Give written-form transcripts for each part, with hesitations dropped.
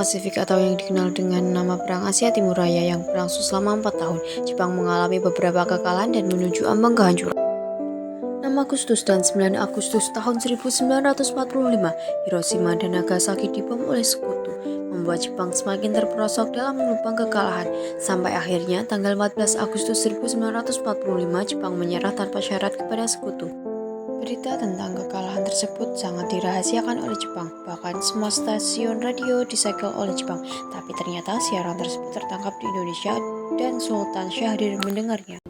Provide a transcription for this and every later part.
Pasifik atau yang dikenal dengan nama Perang Asia Timur Raya yang berlangsung selama 4 tahun, Jepang mengalami beberapa kekalahan dan menuju ambang kehancuran. 6 Agustus dan 9 Agustus tahun 1945, Hiroshima dan Nagasaki dibom oleh sekutu, membuat Jepang semakin terperosok dalam menumpang kekalahan. Sampai akhirnya tanggal 14 Agustus 1945, Jepang menyerah tanpa syarat kepada sekutu. Berita tentang kekalahan tersebut sangat dirahasiakan oleh Jepang, bahkan semua stasiun radio disegel oleh Jepang. Tapi ternyata siaran tersebut tertangkap di Indonesia dan Sultan Syahrir mendengarnya.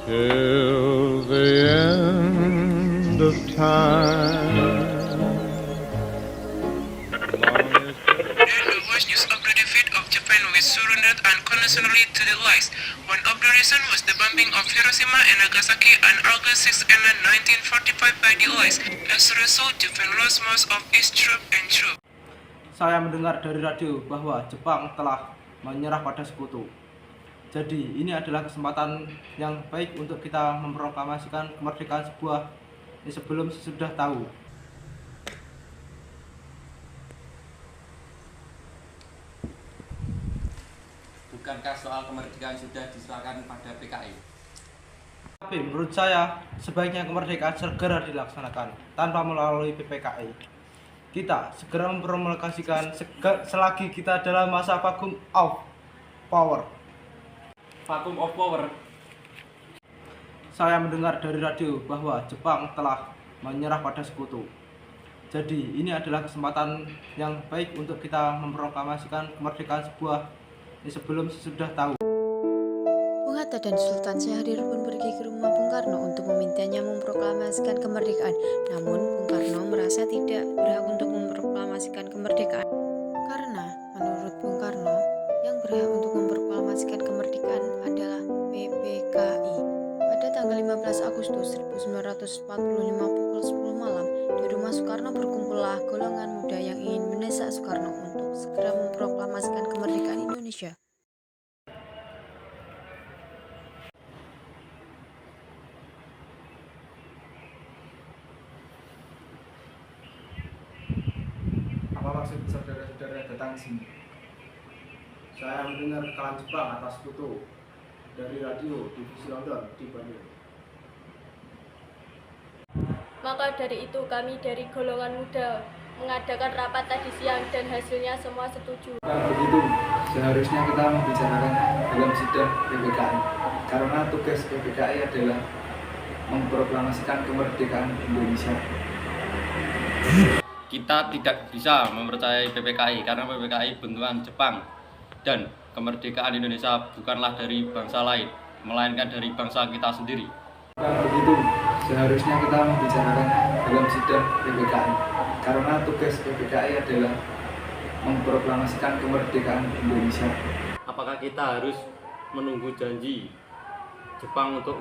Till the end of time. The worst news of the defeat of Japan was surrendered unconditionally to the Allies. One of the reasons was the bombing of Hiroshima and Nagasaki on August 6 and 1945 by the Allies. As a result, Japan lost most of its troops and troops. Saya mendengar dari radio bahwa Jepang telah menyerah pada sekutu. Jadi ini adalah kesempatan yang baik untuk kita memproklamasikan kemerdekaan sebelum sesudah tahu. Bukankah soal kemerdekaan sudah diserahkan pada PKI? Tapi menurut saya sebaiknya kemerdekaan segera dilaksanakan tanpa melalui PPKI. Kita segera memproklamasikan selagi kita dalam masa vacuum of power. Vacuum of power. Saya mendengar dari radio bahwa Jepang telah menyerah pada sekutu. Jadi ini adalah kesempatan yang baik untuk kita memproklamasikan kemerdekaan sebelum sesudah tahu. Bung Hatta dan Sultan Syahrir pun pergi ke rumah Bung Karno untuk memintanya memproklamasikan kemerdekaan. Namun Bung Karno merasa tidak berhak untuk memproklamasikan kemerdekaan. Karena menurut Bung Karno, yang berhak untuk memproklamasikan kemerdekaan adalah PPKI. Pada tanggal 15 Agustus 1945 pukul 10 malam, di rumah Soekarno berkumpullah golongan muda yang ingin mendesak Soekarno untuk segera memproklamasikan kemerdekaan Indonesia. Apa maksud saudara-saudara datang sini? Saya mendengar kekalahan Jepang atas sekutu dari radio divisi London di Bandung. Maka dari itu kami dari golongan muda mengadakan rapat tadi siang dan hasilnya semua setuju. Kalau begitu, seharusnya kita membicarakan dalam sidang PPKI. Karena tugas PPKI adalah memproklamasikan kemerdekaan Indonesia. Kita tidak bisa mempercayai PPKI karena PPKI bentukan Jepang dan kemerdekaan Indonesia bukanlah dari bangsa lain, melainkan dari bangsa kita sendiri. Kalau begitu, seharusnya kita membicarakan dalam sidang PPKI. Karena tugas PPKI adalah memproklamasikan kemerdekaan Indonesia. Apakah kita harus menunggu janji Jepang untuk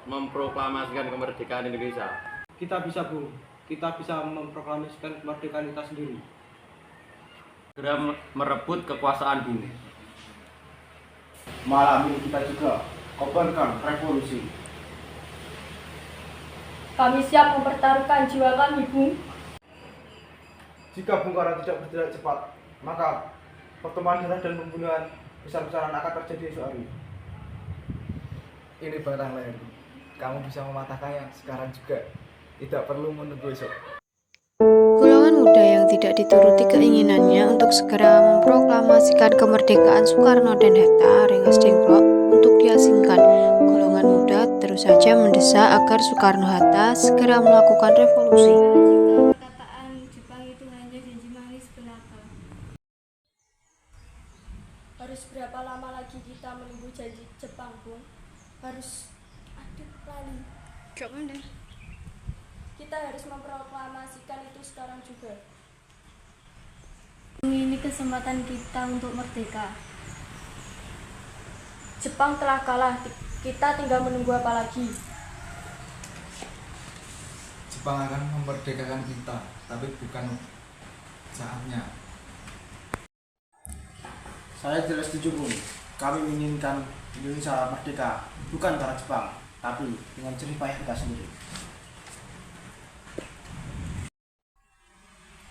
memproklamasikan kemerdekaan Indonesia? Kita bisa, Bung. Kita bisa memproklamasikan kemerdekaan kita sendiri. Segera merebut kekuasaan bumi. Malam ini kita juga kobarkan revolusi. Kami siap mempertaruhkan jiwa kami, Bung. Jika Bung Karno tidak bertindak cepat, maka pertemuan darah dan pembunuhan besar-besaran akan terjadi esok hari. Ini barang lain. Kamu bisa mematahkannya sekarang juga. Tidak perlu menunggu esok. Golongan muda yang tidak dituruti keinginannya untuk segera memproklamasikan kemerdekaan Soekarno dan Hatta Rengas Dengklok untuk diasingkan. Golongan muda terus saja mendesak agar Soekarno-Hatta segera melakukan revolusi. Perkataan Jepang itu hanya janji manis belaka. Harus berapa lama lagi kita menunggu janji Jepang, Bung? Harus lali. Kita harus memproklamasikan itu sekarang juga. Ini kesempatan kita untuk merdeka. Jepang telah kalah, kita tinggal menunggu apa lagi? Jepang akan memerdekakan kita, tapi bukan saatnya. Saya jelas setuju, Bung. Kami menginginkan Indonesia merdeka, bukan karena Jepang. tapi dengan jerih payah kita sendiri.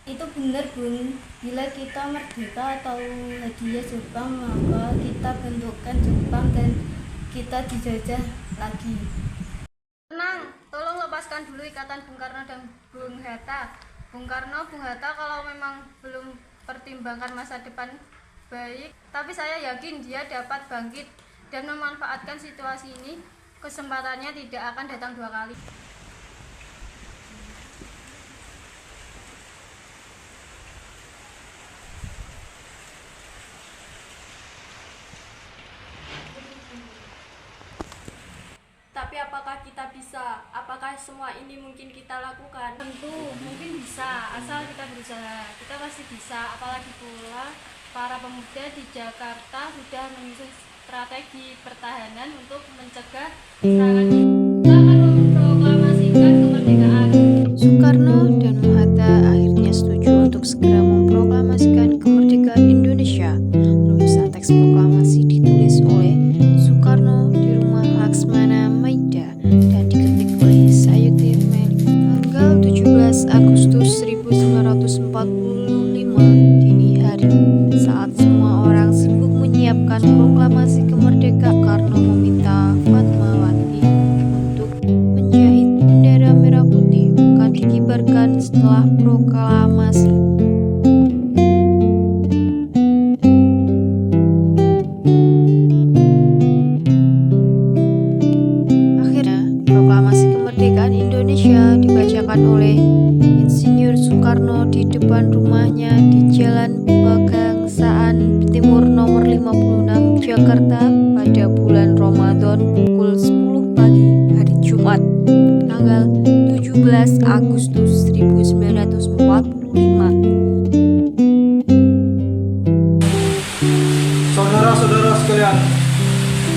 Itu benar, Bung. Bila kita merdeka atau hadiah Jepang, maka kita bentukkan Jepang dan kita dijajah lagi. Tenang, tolong lepaskan dulu ikatan Bung Karno dan Bung Hatta. Bung Karno, Bung Hatta kalau memang belum pertimbangkan masa depan baik, tapi saya yakin dia dapat bangkit dan memanfaatkan situasi ini. Kesempatannya tidak akan datang dua kali. Tapi apakah kita bisa? Apakah semua ini mungkin kita lakukan? Tentu, mungkin bisa, asal kita berusaha. Kita pasti bisa, apalagi pula para pemuda di Jakarta sudah menyusun strategi pertahanan untuk mencegah serangan. Kita akan memproklamasikan kemerdekaan. Soekarno dan Hatta akhirnya setuju untuk segera memproklamasikan kemerdekaan Indonesia. Rumusan teks proklamasi ditulis oleh Soekarno di rumah Laksmana Maida dan diketik oleh Sayuti Melik. Tanggal 17 Agustus 1945 dini hari, saat semua orang sibuk menyiapkan proklamasi kemerdekaan, Soekarno meminta Fatmawati untuk menjahit bendera merah putih akan dikibarkan setelah proklamasi. Akhirnya, proklamasi kemerdekaan Indonesia dibacakan oleh Insinyur Soekarno di depan rumahnya di Jalan Pegangsaan Timur nomor 56 Jakarta pada bulan Ramadan pukul 10 pagi hari Jumat tanggal 17 Agustus 1945. Saudara-saudara sekalian,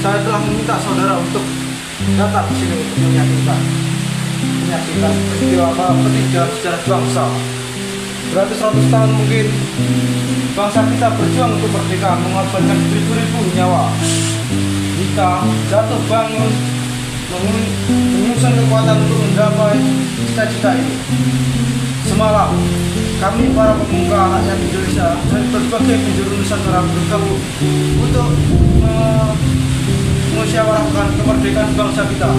saya telah meminta saudara untuk datang ke sini untuk menyaksikan peristiwa penting dalam sejarah bangsa. Beratus-ratus tahun mungkin bangsa kita berjuang untuk merdeka, mengorbankan beribu-ribu nyawa. Kita jatuh bangun, menyusun kekuatan untuk mencapai cita-cita ini. Semalam, kami para pemuka rakyat Indonesia dari berbagai penjuru Nusantara bergabung untuk musyawarahkan kemerdekaan bangsa kita.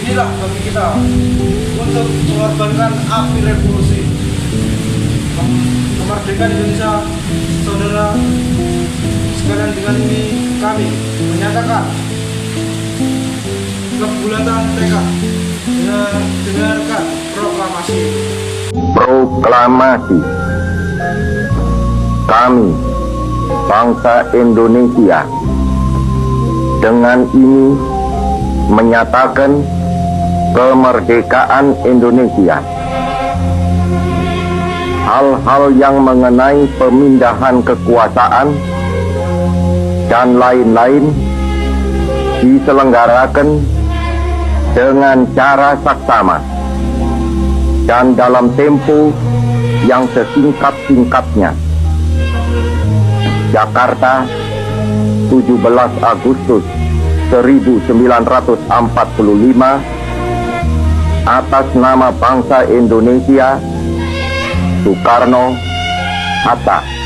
Inilah bagi kita untuk mengorbankan api revolusi. Kemerdekaan Indonesia, saudara sekalian, dengan ini kami menyatakan kebulatan tekad dengarkan proklamasi. Proklamasi. Kami, bangsa Indonesia, dengan ini menyatakan kemerdekaan Indonesia. Hal-hal yang mengenai pemindahan kekuasaan dan lain-lain diselenggarakan dengan cara saksama dan dalam tempo yang sesingkat-singkatnya. Jakarta, 17 Agustus 1945, atas nama bangsa Indonesia, Soekarno, Hatta.